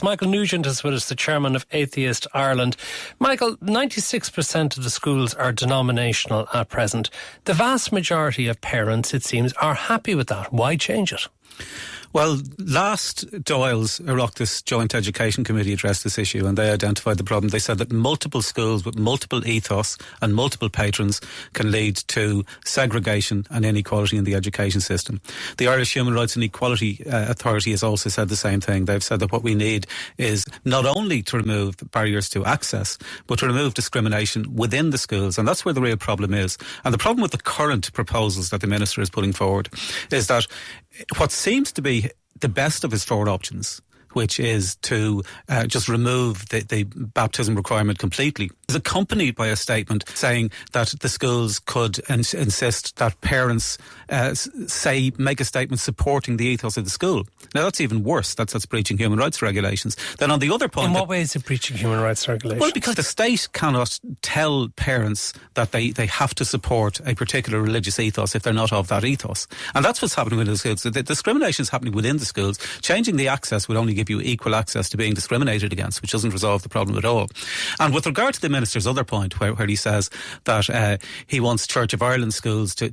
Michael Nugent is with us, the chairman of Atheist Ireland. Michael, 96% of the schools are denominational at present. The vast majority of parents, it seems, are happy with that. Why change it? Well, last Doyle's Oireachtas Joint Education Committee addressed this issue and they identified the problem. They said that multiple schools with multiple ethos and multiple patrons can lead to segregation and inequality in the education system. The Irish Human Rights and Equality Authority has also said the same thing. They've said that what we need is not only to remove barriers to access, but to remove discrimination within the schools. And that's where the real problem is. And the problem with the current proposals that the Minister is putting forward is that what seems to be the best of his four options, which is to just remove the baptism requirement completely, is accompanied by a statement saying that the schools could insist that parents make a statement supporting the ethos of the school. Now that's even worse. That's breaching human rights regulations. Then on the other point... In what way is it breaching human rights regulations? Well, because the state cannot tell parents that they have to support a particular religious ethos if they're not of that ethos. And that's what's happening within the schools. The discrimination is happening within the schools. Changing the access would only give you equal access to being discriminated against, which doesn't resolve the problem at all. And with regard to the Minister's other point, where he says that he wants Church of Ireland schools to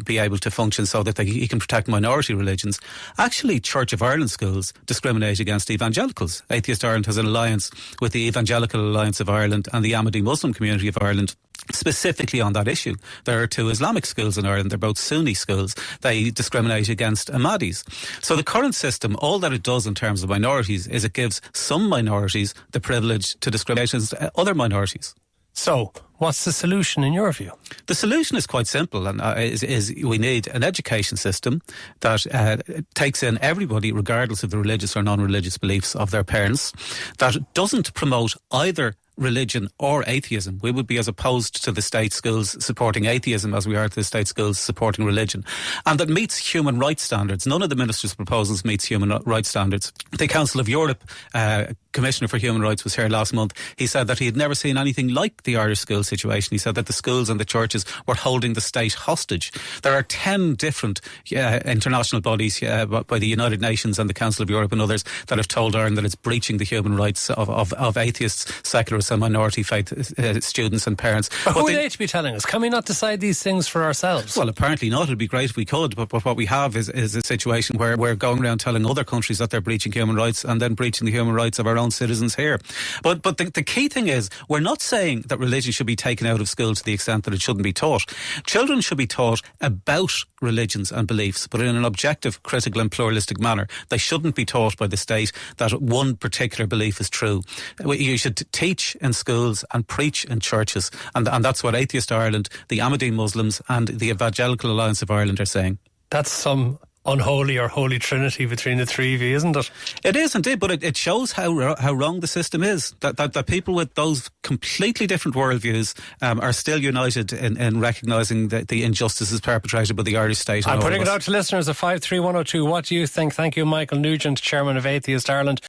be able to function so that he can protect minority religions, actually Church of Ireland schools discriminate against evangelicals. Atheist Ireland has an alliance with the Evangelical Alliance of Ireland and the Ahmadi Muslim Community of Ireland, specifically on that issue. There are two Islamic schools in Ireland. They're both Sunni schools. They discriminate against Ahmadis. So the current system, all that it does in terms of minorities is it gives some minorities the privilege to discriminate against other minorities. So, what's the solution in your view? The solution is quite simple, and is we need an education system that takes in everybody, regardless of the religious or non-religious beliefs of their parents, that doesn't promote either religion or atheism. We would be as opposed to the state schools supporting atheism as we are to the state schools supporting religion. And that meets human rights standards. None of the Minister's proposals meets human rights standards. The Council of Europe Commissioner for Human Rights was here last month. He said that he had never seen anything like the Irish school situation. He said that the schools and the churches were holding the state hostage. There are 10 different international bodies by the United Nations and the Council of Europe and others that have told Ireland that it's breaching the human rights of atheists, secularists and minority faith students and parents. But who are they to be telling us? Can we not decide these things for ourselves? Well, apparently not. It would be great if we could, but what we have is a situation where we're going around telling other countries that they're breaching human rights and then breaching the human rights of our own citizens here. But the key thing is, we're not saying that religion should be taken out of school to the extent that it shouldn't be taught. Children should be taught about religions and beliefs, but in an objective, critical and pluralistic manner. They shouldn't be taught by the state that one particular belief is true. You should teach in schools and preach in churches, and that's what Atheist Ireland, the Ahmadi Muslims and the Evangelical Alliance of Ireland are saying. That's some unholy or holy trinity between the three of you, isn't it? It is indeed, but it shows how wrong the system is. That people with those completely different worldviews are still united in recognising the injustices perpetrated by the Irish state. I'm putting it out to listeners at 53102. What do you think? Thank you, Michael Nugent, Chairman of Atheist Ireland.